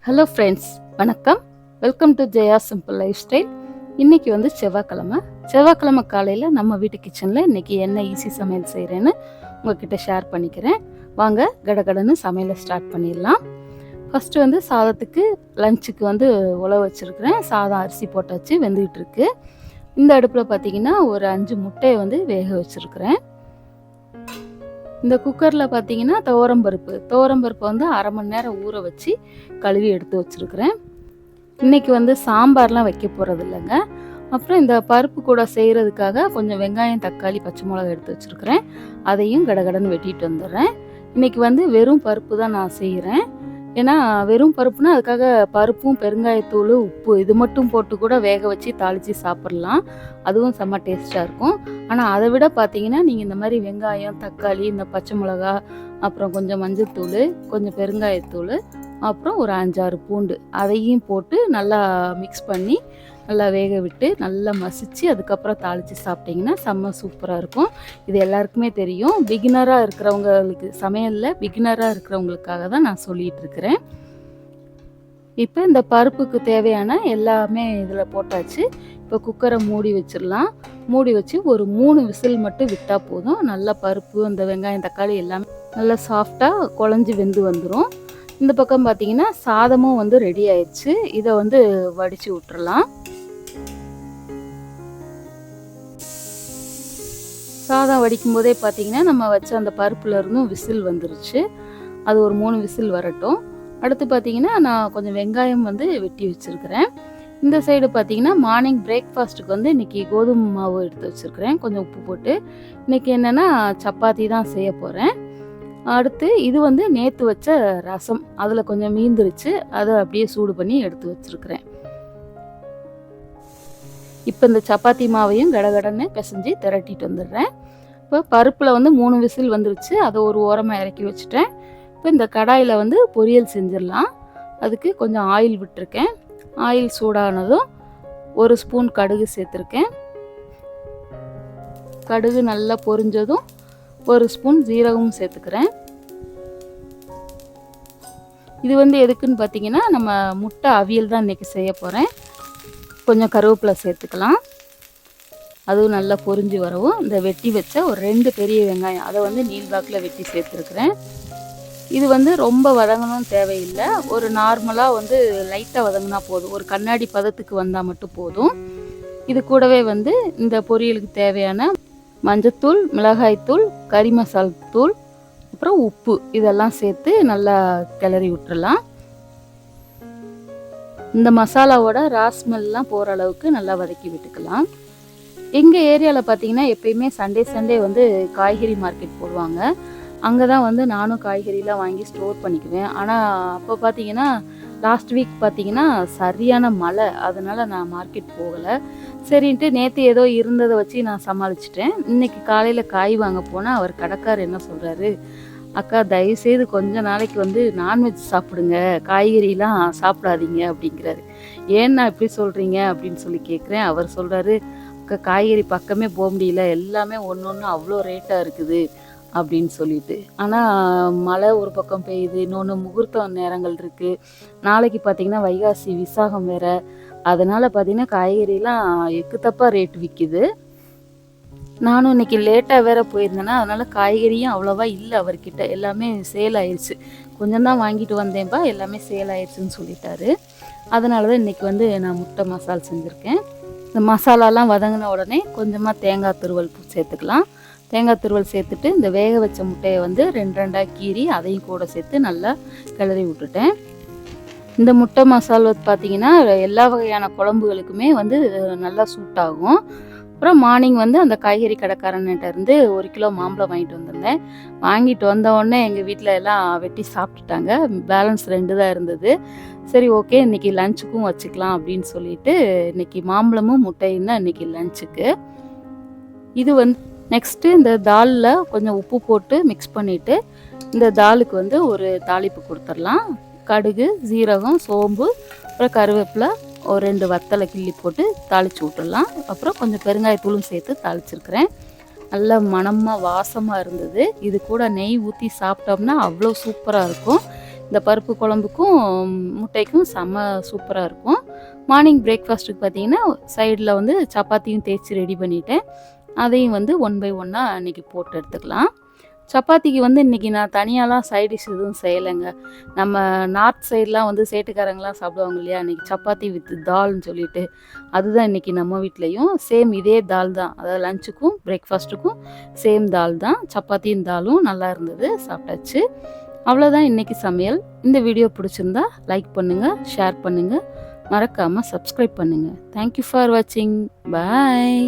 Hello friends, வணக்கம். Welcome to Jaya simple life style. இன்றைக்கி வந்து செவ்வாய்க்கிழமை காலையில் நம்ம வீட்டு கிச்சனில் இன்றைக்கி என்ன ஈஸி சமையல் செய்கிறேன்னு உங்ககிட்ட ஷேர் பண்ணிக்கிறேன். வாங்க கடகடன்னு சமையலை ஸ்டார்ட் பண்ணிடலாம். ஃபஸ்ட்டு வந்து சாதத்துக்கு லஞ்சுக்கு வந்து உழவு வச்சுருக்கிறேன். சாதம் அரிசி போட்டாச்சு, வெந்துக்கிட்டு இருக்கு. இந்த அடுப்பில் பார்த்திங்கன்னா ஒரு 5 முட்டையை வந்து வேக வச்சுருக்கிறேன். இந்த குக்கரில் பார்த்தீங்கன்னா துவரம்பருப்பு வந்து அரை மணி நேரம் ஊற வச்சு கழுவி எடுத்து வச்சுருக்கிறேன். இன்றைக்கி வந்து சாம்பார்லாம் வைக்க போகிறது இல்லைங்க. அப்புறம் இந்த பருப்பு கூட செய்கிறதுக்காக கொஞ்சம் வெங்காயம், தக்காளி, பச்சை மிளகாய் எடுத்து வச்சுருக்கிறேன். அதையும் கடகடன்னு வெட்டிட்டு வந்துடுறேன். இன்றைக்கி வந்து வெறும் பருப்பு தான் நான் செய்கிறேன். ஏன்னா வெறும் பருப்புனா அதுக்காக பருப்பும் பெருங்காயத்தூள், உப்பு இது மட்டும் போட்டு கூட வேக வச்சு தாளித்து சாப்பிட்லாம். அதுவும் செம்ம டேஸ்ட்டாக இருக்கும். ஆனால் அதை விட பார்த்தீங்கன்னா நீங்கள் இந்த மாதிரி வெங்காயம், தக்காளி, இந்த பச்சை மிளகா, அப்புறம் கொஞ்சம் மஞ்சள்தூள், கொஞ்சம் பெருங்காயத்தூள், அப்புறம் ஒரு 5-6 பூண்டு அதையும் போட்டு நல்லா மிக்ஸ் பண்ணி நல்லா வேக விட்டு நல்லா மசித்து அதுக்கப்புறம் தாளித்து சாப்பிட்டிங்கன்னா செம்ம சூப்பராக இருக்கும். இது எல்லாருக்குமே தெரியும். பிகினராக இருக்கிறவங்களுக்கு, சமையலில் பிகினராக இருக்கிறவங்களுக்காக தான் நான் சொல்லிகிட்டு இருக்கிறேன். இப்போ இந்த பருப்புக்கு தேவையான எல்லாமே இதில் போட்டாச்சு. இப்போ குக்கரை மூடி வச்சிடலாம். மூடி வச்சு ஒரு 3 விசில் மட்டும் விட்டால் போதும். நல்லா பருப்பு, இந்த வெங்காயம், தக்காளி எல்லாமே நல்லா சாஃப்டாக குழஞ்சி வெந்து வந்துடும். இந்த பக்கம் பார்த்தீங்கன்னா சாதமும் வந்து ரெடி ஆயிடுச்சு. இதை வந்து வடித்து விட்டுறலாம். சாதம் வடிக்கும் போதே பார்த்தீங்கன்னா நம்ம வச்ச அந்த பருப்புலேருந்தும் விசில் வந்துருச்சு. அது ஒரு 3 விசில் வரட்டும். அடுத்து பார்த்தீங்கன்னா நான் கொஞ்சம் வெங்காயம் வந்து வெட்டி வச்சுருக்கிறேன். இந்த சைடு பார்த்தீங்கன்னா மார்னிங் பிரேக்ஃபாஸ்ட்டுக்கு வந்து இன்றைக்கி கோதுமை மாவு எடுத்து வச்சுருக்கிறேன், கொஞ்சம் உப்பு போட்டு. இன்றைக்கி என்னென்னா சப்பாத்தி தான் செய்ய போகிறேன். அடுத்து இது வந்து நேற்று வச்ச ரசம், அதில் கொஞ்சம் மீந்துருச்சு. அதை அப்படியே சூடு பண்ணி எடுத்து வச்சுருக்கிறேன். இப்போ இந்த சப்பாத்தி மாவையும் கடகடன்னு பிசைஞ்சு திரட்டிட்டு வந்துடுறேன். இப்போ பருப்பில் வந்து 3 விசில் வந்துருச்சு. அதை ஒரு ஓரமாக இறக்கி வச்சுட்டேன். இப்போ இந்த கடாயில் வந்து பொரியல் செஞ்சிடலாம். அதுக்கு கொஞ்சம் ஆயில் விட்டுருக்கேன். ஆயில் சூடானதும் 1 ஸ்பூன் கடுகு சேர்த்துருக்கேன். கடுகு நல்லா பொரிஞ்சதும் 1 ஸ்பூன் ஜீரகமும் சேர்த்துக்கிறேன். இது வந்து எதுக்குன்னு பார்த்தீங்கன்னா நம்ம முட்டை அவியல் தான் இன்றைக்கி செய்ய போகிறேன். கொஞ்சம் கருவேப்பிலை சேர்த்துக்கலாம். அதுவும் நல்லா பொரிஞ்சு வரவும் இந்த வெட்டி வச்ச ஒரு 2 பெரிய வெங்காயம் அதை வந்து நீள்வாக்கில் வெட்டி சேர்த்துருக்குறேன். இது வந்து ரொம்ப வதங்கணும்னு தேவையில்லை. ஒரு நார்மலாக வந்து லைட்டாக வதங்கினா போதும். ஒரு கண்ணாடி பதத்துக்கு வந்தால் மட்டும் போதும். இது கூடவே வந்து இந்த பொரியலுக்கு தேவையான மஞ்சத்தூள், மிளகாய்த்தூள், கறி மசால் தூள், அப்புறம் உப்பு இதெல்லாம் சேர்த்து நல்லா கிளறி விட்டுறலாம். இந்த மசாலாவோட ராஸ்மெல்லாம் போகிற அளவுக்கு நல்லா வதக்கி விட்டுக்கலாம். எங்கள் ஏரியாவில் பார்த்தீங்கன்னா எப்பயுமே சண்டே வந்து காய்கறி மார்க்கெட் போடுவாங்க. அங்கே தான் வந்து நானும் காய்கறிலாம் வாங்கி ஸ்டோர் பண்ணிக்குவேன். ஆனால் அப்போ பார்த்தீங்கன்னா லாஸ்ட் வீக் பார்த்தீங்கன்னா சரியான மழை, அதனால் நான் மார்க்கெட் போகலை. சரின்ட்டு நேற்று ஏதோ இருந்ததை வச்சு நான் சமாளிச்சிட்டேன். இன்றைக்கி காலையில் காய் வாங்க போனால் அவர் கடைக்காரர் என்ன சொல்கிறாரு, அக்கா தயவுசெய்து கொஞ்ச நாளைக்கு வந்து நான்வெஜ் சாப்பிடுங்க, காய்கறிலாம் சாப்பிடாதீங்க அப்படிங்கிறாரு. ஏன்னா இப்படி சொல்கிறீங்க அப்படின்னு சொல்லி கேட்குறேன். அவர் சொல்கிறாரு, அக்கா காய்கறி பக்கமே போக முடியல, எல்லாமே ஒன்று அவ்வளோ ரேட்டாக இருக்குது அப்படின்னு சொல்லிட்டு. ஆனால் மழை ஒரு பக்கம் பெய்யுது, இன்னொன்று முகூர்த்தம் நேரங்கள் இருக்குது. நாளைக்கு பார்த்திங்கன்னா வைகாசி விசாகம் வேறு. அதனால் பார்த்திங்கன்னா காய்கறிலாம் எக்குத்தப்பாக ரேட் விற்கிது. நானும் இன்றைக்கி லேட்டாக வேறு போயிருந்தேன்னா அதனால் காய்கறியும் அவ்வளோவா இல்லை அவர்கிட்ட. எல்லாமே சேல் ஆயிடுச்சு. கொஞ்சம் தான் வாங்கிட்டு வந்தேன்ப்பா, எல்லாமே சேல் ஆயிடுச்சுன்னு சொல்லிட்டாரு. அதனால தான் இன்றைக்கி வந்து நான் முட்டை மசால் செஞ்சுருக்கேன். இந்த மசாலாலாம் வதங்கின உடனே கொஞ்சமாக தேங்காய் துருவல் சேர்த்துக்கலாம். தேங்காய் துருவல் சேர்த்துட்டு இந்த வேக வச்ச முட்டையை வந்து 2 கீறி அதையும் கூட சேர்த்து நல்லா கிளறி விட்டுட்டேன். இந்த முட்டை மசால் பார்த்திங்கன்னா எல்லா வகையான குழம்புகளுக்குமே வந்து நல்லா சூட் ஆகும். அப்புறம் மார்னிங் வந்து அந்த காய்கறி கடைக்காரன்கிட்ட இருந்து 1 கிலோ மாம்பழம் வாங்கிட்டு வந்திருந்தேன். வாங்கிட்டு வந்த உடனே எங்கள் வீட்டில் எல்லாம் வெட்டி சாப்பிட்டுட்டாங்க. பேலன்ஸ் 2 தான் இருந்தது. சரி ஓகே, இன்றைக்கி லஞ்சுக்கும் வச்சுக்கலாம் அப்படின்னு சொல்லிட்டு இன்றைக்கி மாம்பழமும் முட்டையும் தான் இன்றைக்கி லஞ்சுக்கு. இது வந்து நெக்ஸ்ட்டு இந்த தாலில் கொஞ்சம் உப்பு போட்டு மிக்ஸ் பண்ணிவிட்டு இந்த தாலுக்கு வந்து ஒரு தாளிப்பு கொடுத்துடலாம். கடுகு, ஜீரகம், சோம்பு, அப்புறம் கருவேப்பிலை, ஒரு 2 வத்தலை கிள்ளி போட்டு தாளித்து விட்டுடலாம். அப்புறம் கொஞ்சம் பெருங்காயத்தூளும் சேர்த்து தாளிச்சிருக்கிறேன். நல்ல மணமாக வாசமாக இருந்தது. இது கூட நெய் ஊற்றி சாப்பிட்டோம்னா அவ்வளோ சூப்பராக இருக்கும். இந்த பருப்பு குழம்புக்கும் முட்டைக்கும் செம்ம சூப்பராக இருக்கும். மார்னிங் பிரேக்ஃபாஸ்ட்டுக்கு பார்த்தீங்கன்னா சைடில் வந்து சப்பாத்தியும் தேய்ச்சி ரெடி பண்ணிட்டேன். அதையும் வந்து 1 பை 1 இன்றைக்கி போட்டு எடுத்துக்கலாம். சப்பாத்திக்கு வந்து இன்றைக்கி நான் தனியாலாம் சைட் டிஷ் எதுவும் செய்யலைங்க. நம்ம நார்த் சைட்லாம் வந்து சேட்டுக்காரங்களாம் சாப்பிடுவாங்க இல்லையா, இன்றைக்கி சப்பாத்தி வித் தால்னு சொல்லிட்டு, அதுதான் இன்றைக்கி நம்ம வீட்லேயும் சேம் இதே தால் தான். அதாவது லஞ்சுக்கும் பிரேக்ஃபாஸ்ட்டுக்கும் சேம் தால் தான். சப்பாத்தியும் தாலும் நல்லா இருந்தது, சாப்பிட்டாச்சு. அவ்வளோதான் இன்றைக்கி சமையல். இந்த வீடியோ பிடிச்சிருந்தா லைக் பண்ணுங்கள், ஷேர் பண்ணுங்கள், மறக்காமல் சப்ஸ்கிரைப் பண்ணுங்கள். தேங்க்யூ ஃபார் வாட்சிங். பாய்.